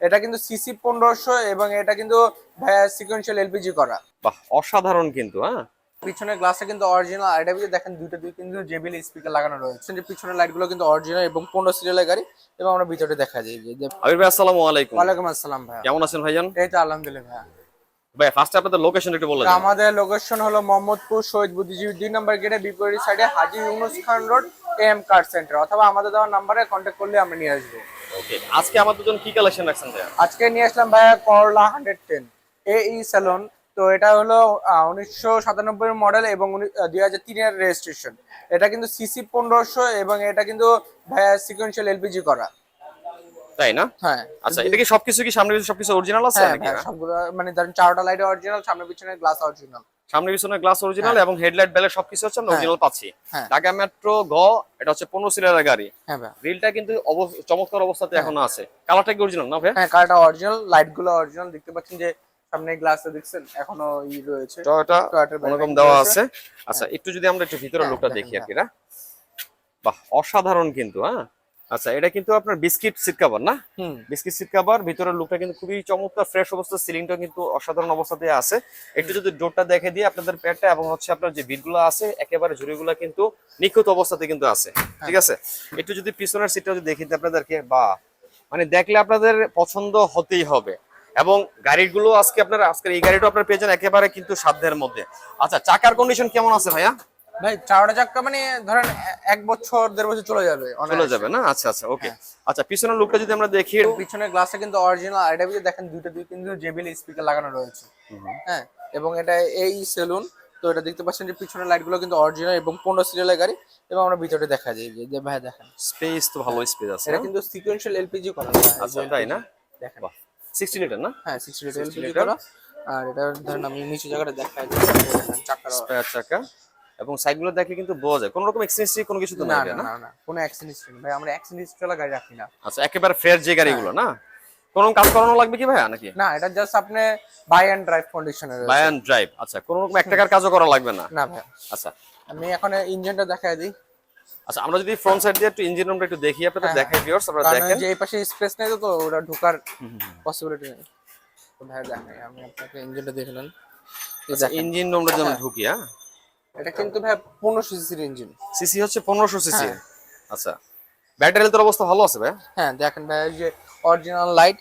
এটা কিন্তু সিসি 1500 এবং এটা কিন্তু সিকোয়েন্সিয়াল এলপিজি করা। বাহ, অসাধারণ কিন্তু। হ্যাঁ, পিছনের গ্লাসটা কিন্তু অরিজিনাল, আর এটা দেখেন দুই কিন্তু জেবিএল স্পিকার লাগানো রয়েছে। যে পিছনের লাইটগুলো কিন্তু অরিজিনাল এবং 15 সিরিয়ালের গাড়ি। এবং আমরা ভিতরে দেখা যায় যে আবির ভাই আসসালামু আলাইকুম। ওয়ালাইকুম আসসালাম ভাই, কেমন আছেন ভাইজান? এই তো আলহামদুলিল্লাহ ভাই। ভাই ফার্স্টে আপনাদের লোকেশন একটু বলে দিন। আমাদের লোকেশন হলো মোহাম্মদপুর শহীদ বুদ্ধিজীবী 2 নম্বর গেটে বিপরীত সাইডে হাজী ইউনুস খান রোড এম কার সেন্টার, অথবা আমাদের দেওয়া নাম্বারে কন্ট্যাক্ট করলে আমরা নিয়ে আসবো। ওকে, আজকে আমাদের জন্য কি কালেকশন রাখছেন ভাই? আজকে নিয়ে আসলাম ভাইয়া করলা 110 এই স্যালন। তো এটা হলো 1997 মডেল এবং 2003 এর রেজিস্ট্রেশন। এটা কিন্তু সিসি 1500 এবং এটা কিন্তু ভাইয়া সিকোয়েন্সিয়াল এলপিজি করা। তাই না? হ্যাঁ। আচ্ছা, এটা কি সবকিছু কি সামনে পিছনে সবকিছু অরিজিনাল আছে হ্যাঁ নাকি? ভাই, সবগুলো মানে ধরেন চারটা লাইট অরিজিনাল, সামনে পিছনে গ্লাস অরিজিনাল। সামনে পিছনে গ্লাস অরিজিনাল এবং হেডলাইট বেলে সবকিছু হচ্ছে আমরা অরিজিনাল পাচ্ছি। হ্যাঁ। ঢাকা মেট্রো গ, এটা হচ্ছে 15 সিরিয়ালের গাড়ি। হ্যাঁ ভাই। গ্রিলটা কিন্তু চমৎকার অবস্থাতে এখনো আছে। কালারটা কি অরিজিনাল না ভাই? হ্যাঁ, কারটা অরিজিনাল, লাইট গুলো অরিজিনাল। দেখতে পাচ্ছেন যে সামনে গ্লাসে দেখছেন এখনো রয়েছে, টয়োটা এরকম দেওয়া আছে। আচ্ছা, একটু যদি আমরা একটু ভিতরের হ্যাঁ, লুকটা দেখি আর কি। বাহ, অসাধারণ কিন্তু। হ্যাঁ, আচ্ছা, এটা কিন্তু আপনার বিস্কিট সিট কভার না? Biscuit seat cover. ভিতরের লুকটা কিন্তু খুবই চমৎকার, ফ্রেশ অবস্থা। সিলিংটা কিন্তু অসাধারণ অবস্থাতে আছে। একটু যদি ডোরটা দেখে দিই আপনাদের পেটটা এবং হচ্ছে আপনার যে বিটগুলো আছে একেবারে ঝুড়িগুলো কিন্তু নিখুঁত অবস্থাতে কিন্তু আছে। ঠিক আছে, একটু যদি পিছনের সিটটা যদি দেখে দিই আপনাদেরকে, বা মানে দেখলে আপনাদের পছন্দ হতেই হবে। এবং গাড়িগুলো আজকের এই গাড়িটা আপনার পেয়ে যান একেবারে কিন্তু সাধ্যের মধ্যে। আচ্ছা, চাকার কন্ডিশন কেমন আছে ভাইয়া? ভাই চারটা চাক্কা মানে ধরেন 1 বছর 1.5 বছর চলে যাবে, চলে যাবে না? আচ্ছা আচ্ছা, ওকে। আচ্ছা, পিছনের লুকটা যদি আমরা দেখি, পিছনের গ্লাসটা কিন্তু অরিজিনাল, আর এটা দেখেন দুই কিন্তু জেবিএল স্পিকার লাগানো রয়েছে। হ্যাঁ, এবং এটা এই সেলুন। তো এটা দেখতে পাচ্ছেন যে পিছনের লাইটগুলো কিন্তু অরিজিনাল এবং 15 সিরিয়ালের গাড়ি। এবং আমরা ভিতরে দেখা যায় যে ভাই দেখেন স্পেস তো ভালো স্পেস আছে। এটা কিন্তু সিকোয়েন্সিয়াল এলপিজি করা। আচ্ছা, তাই না? দেখেন, বাহ, 60 লিটার না? হ্যাঁ 60 লিটার এলপিজি করা। আর এটা ধরেন আমি নিচে জায়গাটা দেখাই যে চাকার স্পেয়ার চাকা এবং সাইডগুলো দেখলে কিন্তু বোঝা যায় কোনো রকম এক্সেসরি কোনো কিছু তো না নাই না না? না না, কোনো অ্যাক্সিডেন্ট হিস্ট্রি নেই ভাই, আমরা অ্যাক্সিডেন্ট হিস্ট্রি ওয়ালা গাড়ি রাখি না। আচ্ছা, একেবারে ফ্রেশ যে গাড়িগুলো না? কোনো কাজ করানো লাগবে কি ভাইয়া নাকি? না, এটা জাস্ট আপনি বাই এন্ড ড্রাইভ কন্ডিশনে রয়েছে। Buy and drive. আচ্ছা, কোনো রকম 1 টাকার কাজও করা লাগবে না? না ভাই। আচ্ছা আমি এখন ইঞ্জিনটা দেখাই দিই। আচ্ছা, আমরা যদি ফ্রন্ট সাইড দিয়ে একটু ইঞ্জিন রুমটা একটু দেখি আপনাদের দেখাই ভিউয়ার্স, আপনারা কারণ দেখেন যে এই পাশে স্পেস নেই, তো ওটা ঢোকার পসিবিলিটি নেই। তো ভাই দেখাই, আমি আপনাকে ইঞ্জিনটা দেখে নেন। আচ্ছা, ইঞ্জিন রুমটা যেন ঢুকি। হ্যাঁ, এটা কিন্তু ভাই 1500 সিসির ইঞ্জিন। সিসি হচ্ছে 1500 সিসি। আচ্ছা, ব্যাটারি হেলথের অবস্থা ভালো আছে ভাই? হ্যাঁ দেখেন ভাই, যে অরিজিনাল লাইট।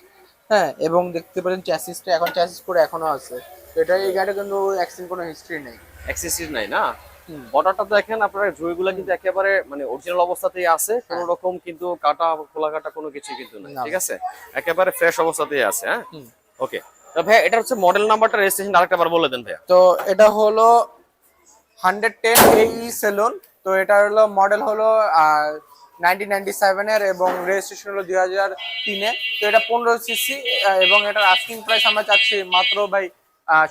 হ্যাঁ, এবং দেখতে পারেন চ্যাসিসটা এখন চ্যাসিস করে এখনো আছে। তো এটা এই গাড়িটা কিন্তু অ্যাক্সিডেন্ট কোনো হিস্ট্রি নেই। অ্যাক্সেসরিজ নাই না? বর্ডারটা দেখেন আপনারা, জুইগুলা কিন্তু একেবারে মানে অরিজিনাল অবস্থাতেই আছে। কোনো রকম কিন্তু কাটা খোলা কাটা কোনো কিছু কিন্তু নাই। ঠিক আছে, একেবারে ফ্রেশ অবস্থাতেই আছে। হ্যাঁ, ওকে। তো ভাই এটা হচ্ছে মডেল নাম্বারটা, রেজিস্ট্রেশন আরেকটাবার বলে দেন ভাইয়া। তো এটা হলো 110 এই সেলুন। তো এটা হলো মডেল হলো 1997 এর এবং রেজিস্ট্রেশন হলো 2003 এ। তো এটা 15 সিসি এবং এটার আস্কিং প্রাইস আমরা চাচ্ছি মাত্র ভাই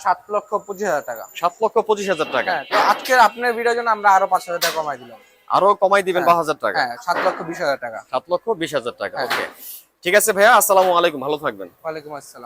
7,25,000 টাকা। 7,25,000 টাকা? হ্যাঁ, তো আজকের আপনার ভিডিওর জন্য আমরা আরো 5,000 টাকা কমাই দিলাম। আরো কমাই দিবেন 5,000 টাকা? হ্যাঁ, 7,20,000 টাকা। 7,20,000 টাকা। ওকে, ঠিক আছে ভাইয়া, আসসালামু আলাইকুম, ভালো থাকবেন। ওয়ালাইকুম আসসালাম।